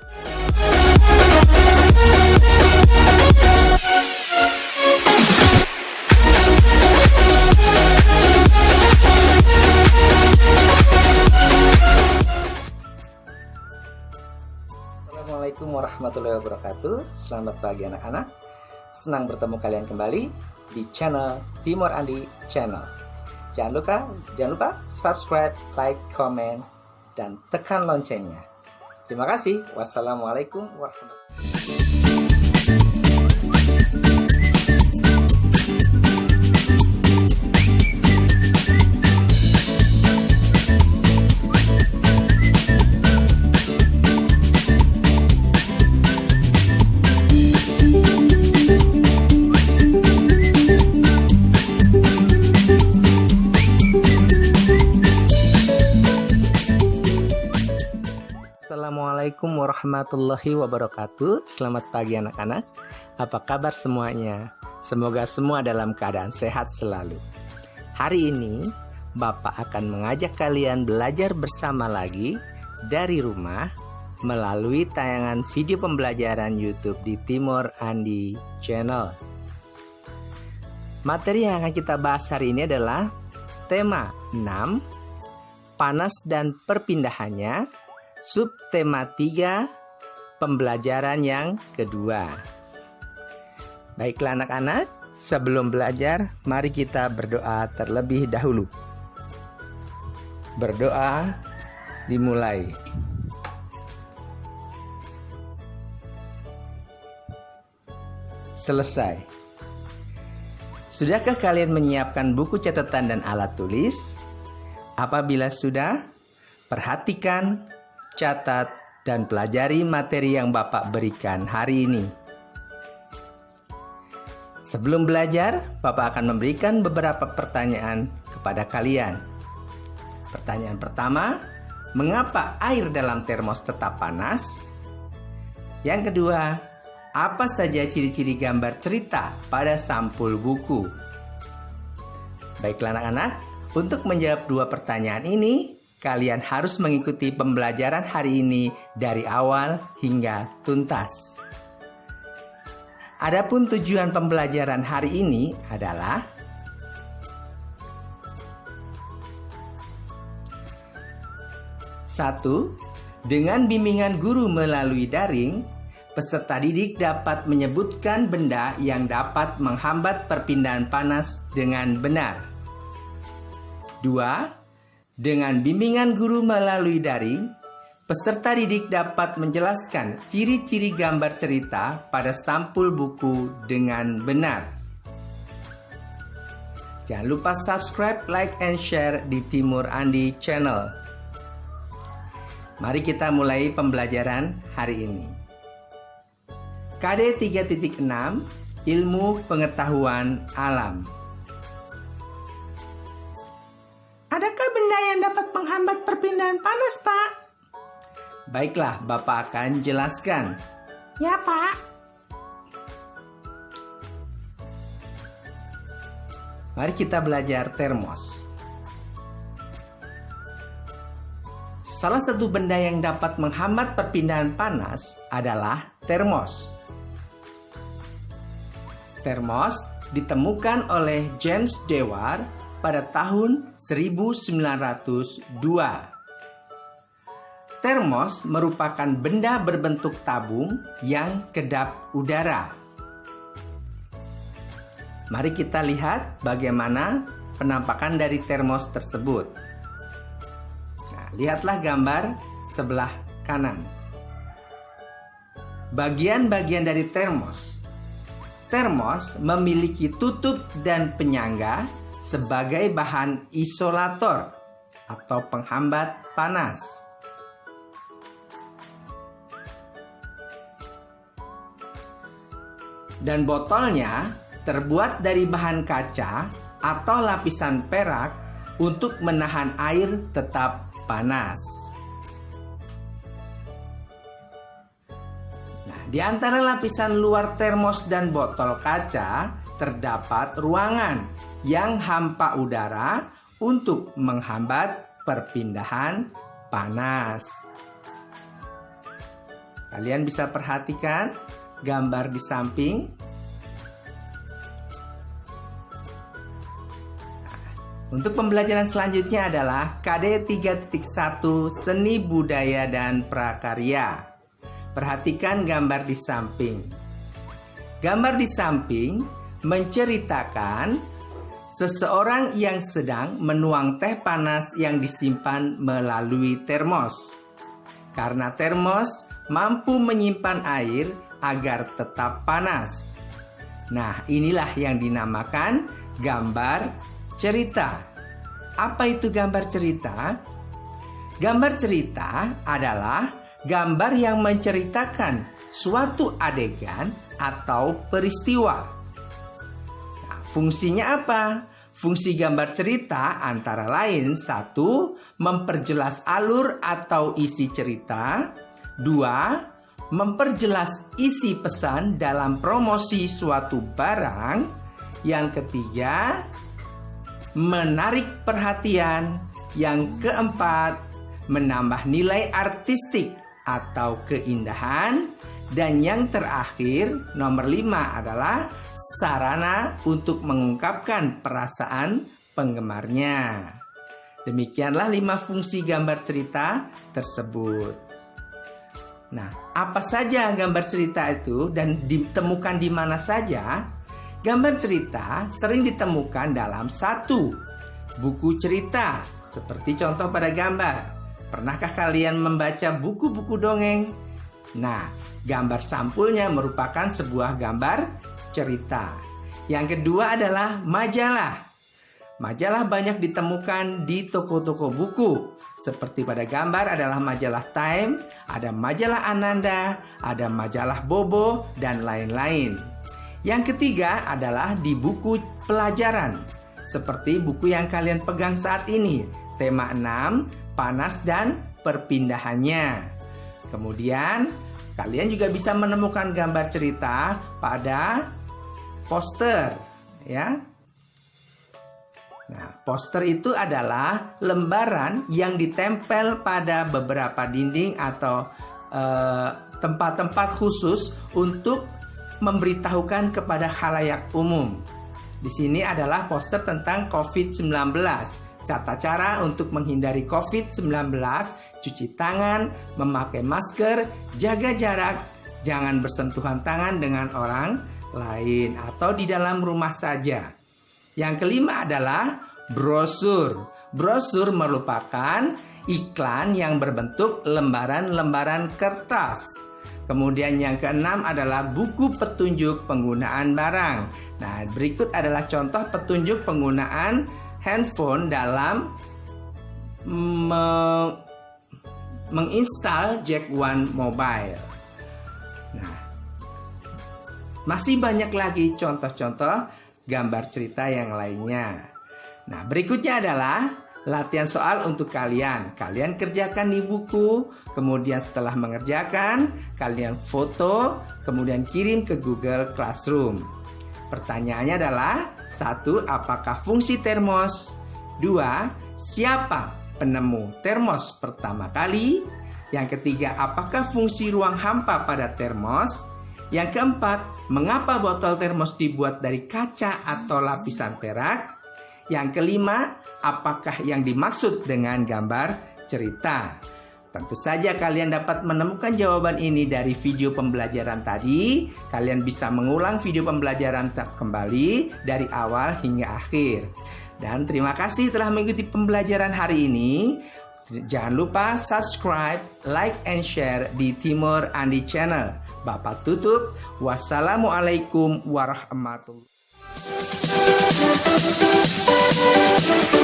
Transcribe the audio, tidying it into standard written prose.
Assalamualaikum warahmatullahi wabarakatuh. Selamat pagi anak-anak. Senang bertemu kalian kembali di channel Timur Andi Channel. Jangan lupa subscribe, like, komen, dan tekan loncengnya. Terima kasih. Wassalamualaikum warahmatullahi wabarakatuh. Assalamualaikum warahmatullahi wabarakatuh. Selamat pagi anak-anak. Apa kabar semuanya? Semoga semua dalam keadaan sehat selalu. Hari ini Bapak akan mengajak kalian belajar bersama lagi dari rumah melalui tayangan video pembelajaran YouTube di Timur Andi Channel. Materi yang akan kita bahas hari ini adalah tema 6, panas dan perpindahannya. Subtema 3, pembelajaran yang kedua. Baiklah anak-anak, sebelum belajar, mari kita berdoa terlebih dahulu. Berdoa dimulai. Selesai. Sudahkah kalian menyiapkan buku catatan dan alat tulis? Apabila sudah, perhatikan, catat, dan pelajari materi yang Bapak berikan hari ini. Sebelum belajar, Bapak akan memberikan beberapa pertanyaan kepada kalian. Pertanyaan pertama, mengapa air dalam termos tetap panas? Yang kedua, apa saja ciri-ciri gambar cerita pada sampul buku? Baiklah anak-anak, untuk menjawab dua pertanyaan ini, kalian harus mengikuti pembelajaran hari ini dari awal hingga tuntas. Adapun tujuan pembelajaran hari ini adalah satu, dengan bimbingan guru melalui daring, peserta didik dapat menyebutkan benda yang dapat menghambat perpindahan panas dengan benar. 2. Dengan bimbingan guru melalui daring, peserta didik dapat menjelaskan ciri-ciri gambar cerita pada sampul buku dengan benar. Jangan lupa subscribe, like, and share di Timur Andi Channel. Mari kita mulai pembelajaran hari ini. KD 3.6, Ilmu Pengetahuan Alam. Adakah benda yang dapat menghambat perpindahan panas, Pak? Baiklah, Bapak akan jelaskan. Ya, Pak. Mari kita belajar termos. Salah satu benda yang dapat menghambat perpindahan panas adalah termos. Termos ditemukan oleh James Dewar pada tahun 1902. Termos merupakan benda berbentuk tabung yang kedap udara. Mari kita lihat bagaimana penampakan dari termos tersebut. Nah, lihatlah gambar sebelah kanan. Bagian-bagian dari termos. Termos memiliki tutup dan penyangga sebagai bahan isolator atau penghambat panas. Dan botolnya terbuat dari bahan kaca atau lapisan perak untuk menahan air tetap panas. Nah, di antara lapisan luar termos dan botol kaca terdapat ruangan yang hampa udara untuk menghambat perpindahan panas. Kalian bisa perhatikan gambar di samping. Untuk pembelajaran selanjutnya adalah KD 3.1 Seni Budaya dan Prakarya. Perhatikan gambar di samping. Gambar di samping menceritakan seseorang yang sedang menuang teh panas yang disimpan melalui termos. Karena termos mampu menyimpan air agar tetap panas. Nah, inilah yang dinamakan gambar cerita. Apa itu gambar cerita? Gambar cerita adalah gambar yang menceritakan suatu adegan atau peristiwa. Nah, fungsinya apa? Fungsi gambar cerita antara lain 1. Memperjelas alur atau isi cerita. 2. Memperjelas isi pesan dalam promosi suatu barang. Yang ketiga, menarik perhatian. Yang keempat, menambah nilai artistik atau keindahan. Dan yang terakhir, nomor 5 adalah sarana untuk mengungkapkan perasaan penggemarnya. Demikianlah 5 fungsi gambar cerita tersebut. Nah, apa saja gambar cerita itu dan ditemukan di mana saja? Gambar cerita sering ditemukan dalam 1. Buku cerita, seperti contoh pada gambar. Pernahkah kalian membaca buku-buku dongeng? Nah, gambar sampulnya merupakan sebuah gambar cerita. Yang kedua adalah majalah. Majalah banyak ditemukan di toko-toko buku. Seperti pada gambar adalah majalah Time, ada majalah Ananda, ada majalah Bobo, dan lain-lain. Yang ketiga adalah di buku pelajaran. Seperti buku yang kalian pegang saat ini. Tema 6, panas dan perpindahannya. Kemudian, kalian juga bisa menemukan gambar cerita pada poster, ya. Nah, poster itu adalah lembaran yang ditempel pada beberapa dinding atau tempat-tempat khusus untuk memberitahukan kepada khalayak umum. Di sini adalah poster tentang COVID-19. Tata cara untuk menghindari COVID-19, cuci tangan, memakai masker, jaga jarak, jangan bersentuhan tangan dengan orang lain atau di dalam rumah saja. Yang kelima adalah brosur. Brosur merupakan iklan yang berbentuk lembaran-lembaran kertas. Kemudian yang keenam adalah buku petunjuk penggunaan barang. Nah, berikut adalah contoh petunjuk penggunaan handphone dalam menginstal Jack One Mobile. Nah, masih banyak lagi contoh-contoh gambar cerita yang lainnya. Nah, berikutnya adalah latihan soal untuk kalian. Kalian kerjakan di buku, kemudian setelah mengerjakan, kalian foto, kemudian kirim ke Google Classroom. Pertanyaannya adalah 1. Apakah fungsi termos? 2. Siapa penemu termos pertama kali? Yang ketiga, apakah fungsi ruang hampa pada termos? Yang keempat, mengapa botol termos dibuat dari kaca atau lapisan perak? Yang kelima, apakah yang dimaksud dengan gambar cerita? Tentu saja kalian dapat menemukan jawaban ini dari video pembelajaran tadi. Kalian bisa mengulang video pembelajaran kembali dari awal hingga akhir. Dan terima kasih telah mengikuti pembelajaran hari ini. Jangan lupa subscribe, like, and share di Timur Andi Channel. Bapak tutup. Wassalamualaikum warahmatullahi wabarakatuh.